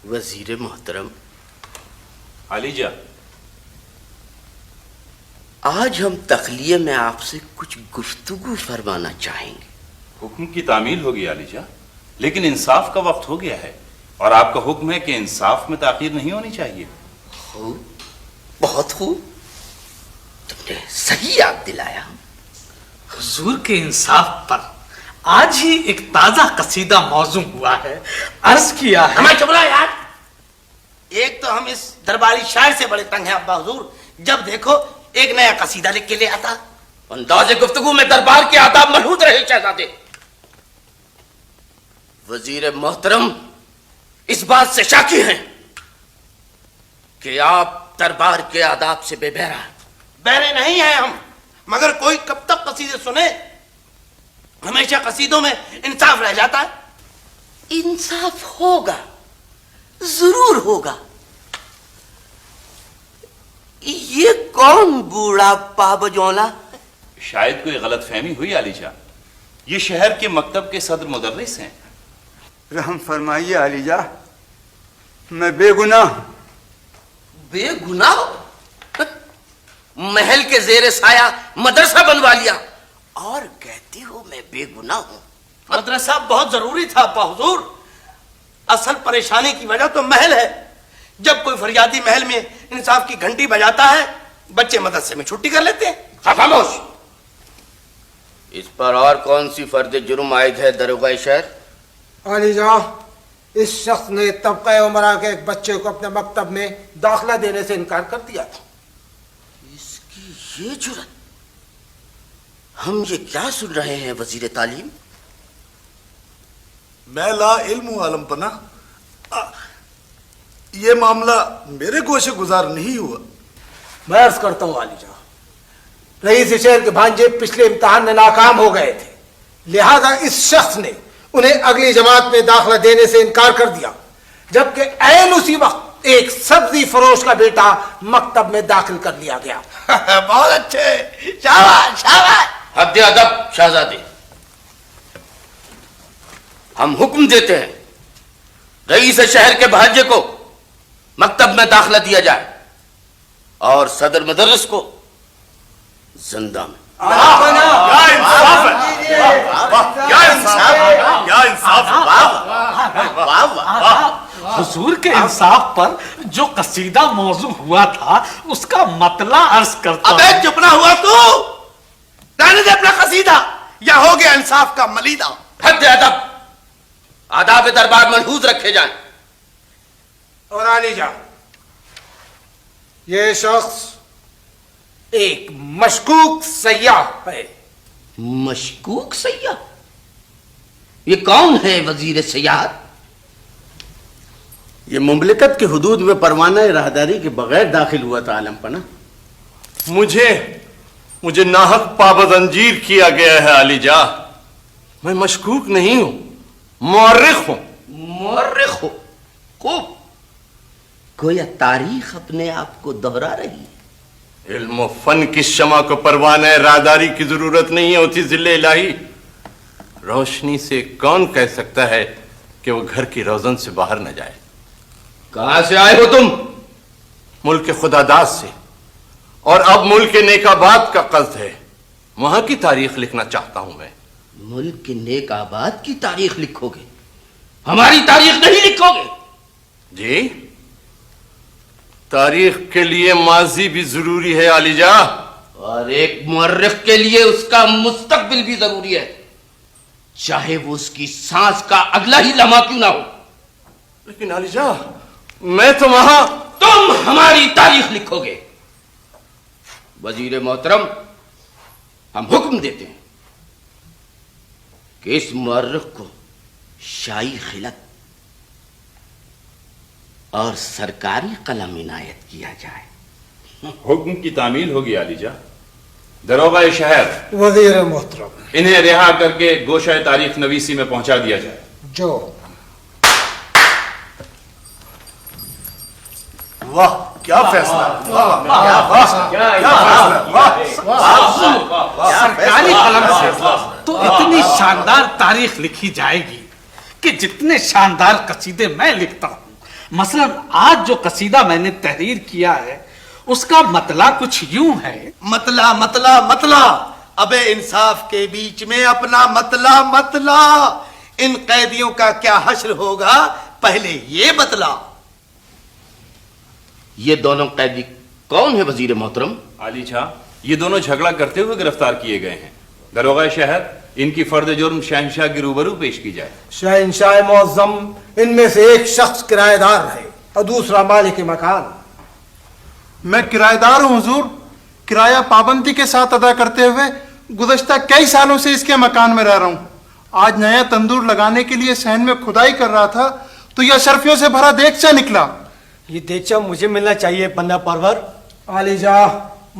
وزیر محترم، علی جا، آج ہم تخلیہ میں آپ سے کچھ گفتگو فرمانا چاہیں گے۔ حکم کی تعمیل ہوگی علی جا، لیکن انصاف کا وقت ہو گیا ہے اور آپ کا حکم ہے کہ انصاف میں تاخیر نہیں ہونی چاہیے۔ خوب، بہت خوب، تم نے صحیح یاد دلایا۔ حضور کے انصاف پر آج ہی ایک تازہ قصیدہ موزوں ہوا ہے، عرض کیا ہے۔ ہمیں چبلا یار، ایک تو ہم اس درباری شاعر سے بڑے تنگ ہیں ابا حضور، جب دیکھو ایک نیا قصیدہ لکھ کے لے آتا۔ انداز گفتگو میں دربار کے آداب ملحوظ رہے شہزادے۔ وزیر محترم اس بات سے شاکی ہیں کہ آپ دربار کے آداب سے بے بہرا ہیں۔ بہرے نہیں ہیں ہم، مگر کوئی کب تک قصیدے سنے؟ ہمیشہ قصیدوں میں انصاف رہ جاتا ہے۔ انصاف ہوگا، ضرور ہوگا۔ یہ کون بوڑھا پابجولا؟ شاید کوئی غلط فہمی ہوئی علی جا، یہ شہر کے مکتب کے صدر مدرس ہیں۔ رحم فرمائیے علی جا، میں بے گناہ ہوں۔ بے گناہ؟ محل کے زیر سایہ مدرسہ بنوا لیا اور کہتی ہو میں بے گناہ ہوں۔ مدرسہ بہت ضروری تھا ابا حضور، اصل پریشانی کی وجہ تو محل ہے۔ جب کوئی فریادی محل میں انصاف کی گھنٹی بجاتا ہے، بچے مدرسے میں چھٹی کر لیتے ہیں۔ خاموش! اس پر اور کون سی فرد جرم عائد ہے داروغہ شہر؟ علی جا، اس شخص نے طبقہ عمرہ کے ایک بچے کو اپنے مکتب میں داخلہ دینے سے انکار کر دیا تھا۔ اس کی یہ جرت! ہم یہ کیا سن رہے ہیں وزیر تعلیم؟ میں لا علم ہوں عالم پناہ، یہ معاملہ میرے گوشے گزار نہیں ہوا۔ میں عرض کرتا ہوں علی جا، رئیس شہر کے بھانجے پچھلے امتحان میں ناکام ہو گئے تھے، لہذا اس شخص نے انہیں اگلی جماعت میں داخلہ دینے سے انکار کر دیا، جبکہ عین اسی وقت ایک سبزی فروش کا بیٹا مکتب میں داخل کر لیا گیا۔ بہت اچھے، شاباش شاباش۔ حد ادب شہزادے، ہم حکم دیتے ہیں رئیس شہر کے بھانجے کو مکتب میں داخلہ دیا جائے اور صدر مدرس کو زندہ میں۔ حضور کے انصاف پر جو قصیدہ موضوع ہوا تھا اس کا مطلع عرض کرتا ہوں۔ ابے چپ نہ ہوا تو، رہنے دے اپنا قصیدہ، یا ہو گیا انصاف کا ملیدہ۔ حد ادب، آداب دربار ملحوظ رکھے جائیں۔ اور علی جا، یہ شخص ایک مشکوک سیاح ہے۔ مشکوک سیاح؟ یہ کون ہے وزیر سیاحت؟ یہ مملکت کی حدود میں پروانہ راہداری کے بغیر داخل ہوا تھا عالم پناہ۔ مجھے ناحق پابند کیا گیا ہے علی جا۔ میں مشکوک نہیں ہوں، مورخ ہوں۔ مورخ ہو؟ خوب، گویا تاریخ اپنے آپ کو دہرا رہی ہے۔ علم و فن کی شمع کو پروانہ راہداری کی ضرورت نہیں ہوتی ذل الہی۔ روشنی سے کون کہہ سکتا ہے کہ وہ گھر کی روزن سے باہر نہ جائے؟ کہاں سے آئے ہو تم؟ ملک خدا داد سے، اور اب ملک نیک آباد کا قصد ہے، وہاں کی تاریخ لکھنا چاہتا ہوں میں۔ ملک کے نیک آباد کی تاریخ لکھو گے؟ ہماری تاریخ نہیں لکھو گے؟ جی، تاریخ کے لیے ماضی بھی ضروری ہے علی جا، اور ایک مورخ کے لیے اس کا مستقبل بھی ضروری ہے، چاہے وہ اس کی سانس کا اگلا ہی لمحہ کیوں نہ ہو۔ لیکن علی جا، میں تو وہاں۔ تم ہماری تاریخ لکھو گے۔ وزیر محترم، ہم حکم دیتے ہیں کہ اس مورخ کو شاہی خلعت اور سرکاری قلم عنایت کیا جائے۔ حکم کی تعمیل ہوگی علی جا۔ داروغہ شہر، وزیر محترم، انہیں رہا کر کے گوشہ تاریخ نویسی میں پہنچا دیا جائے۔ جو واہ کیا فیصلہ! سرکاری قلم سے تو اتنی شاندار تاریخ لکھی جائے گی کہ جتنے شاندار قصیدے میں لکھتا ہوں مثلا آج جو قصیدہ میں نے تحریر کیا ہے اس کا مطلع کچھ یوں ہے. مطلع اب انصاف کے بیچ میں اپنا مطلع ان قیدیوں کا کیا حشر ہوگا پہلے یہ بتلا. یہ دونوں قیدی کون ہے وزیر محترم؟ علی شاہ یہ دونوں جھگڑا کرتے ہوئے گرفتار کیے گئے ہیں. داروغہ شہر ان کی فرد جرم شہنشاہ کی روبرو پیش کی جائے. شہنشاہ معظم ان میں سے ایک شخص کرایہ دار ہے اور دوسرا مالک مکان. میں کرایہ دار ہوں حضور. کرایہ پابندی کے ساتھ ادا کرتے ہوئے گزشتہ کئی سالوں سے اس کے مکان میں رہ رہا ہوں. آج نیا تندور لگانے کے لیے صحن میں کھدائی کر رہا تھا تو یہ اشرفیوں سے بھرا دیگچہ نکلا. یہ دیگچہ مجھے ملنا چاہیے بندہ پرور. علی جاہ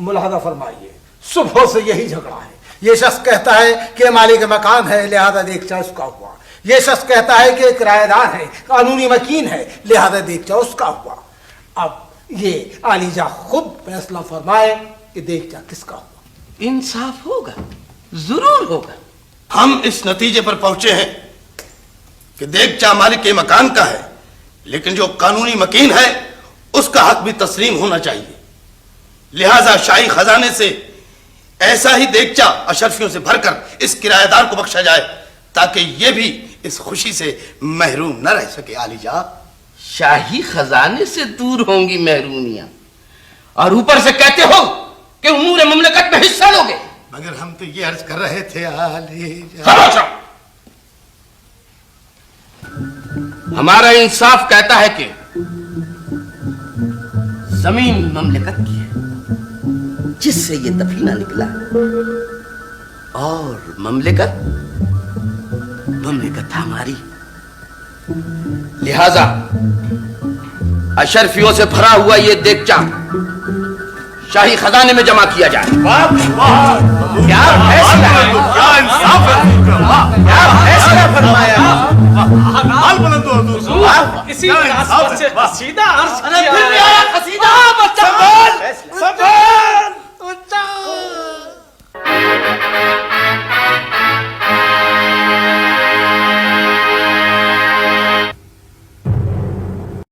ملاحظہ فرمائیے، صبح سے یہی جھگڑا ہے. یہ شخص کہتا ہے کہ مالک مکان ہے لہذا دیگچہ اس کا ہوا. یہ شخص کہتا ہے کہ کرایہ دار ہے قانونی مکین ہے لہذا دیگچہ اس کا ہوا. اب یہ علی جاہ خود فیصلہ فرمائے کہ دیگچہ کس کا ہوا. انصاف ہوگا، ضرور ہوگا. ہم اس نتیجے پر پہنچے ہیں کہ دیگچہ مالک کے مکان کا ہے، لیکن جو قانونی مکین ہے اس کا حق بھی تسلیم ہونا چاہیے. لہذا شاہی خزانے سے ایسا ہی دیگچہ اشرفیوں سے بھر کر اس کرایہ دار کو بخشا جائے تاکہ یہ بھی اس خوشی سے محروم نہ رہ سکے. علی جاہ شاہی خزانے سے دور ہوں گی محرومیاں اور اوپر سے کہتے ہو کہ امور مملکت میں حصہ لوگے. مگر ہم تو یہ عرض کر رہے تھے علی جاہ. خاموش رہو. ہمارا انصاف کہتا ہے کہ زمین مملکت کی ہے جس سے یہ دفینہ نکلا، اور مملکت ہماری. لہذا اشرفیوں سے بھرا ہوا یہ دیگچہ شاہی خزانے میں جمع کیا جائے. کیا فیصلہ ہے؟ کیا فیصلہ فرمایا؟ اسی مناسبت سے قصیدہ عرض کیا ہے. قصیدہ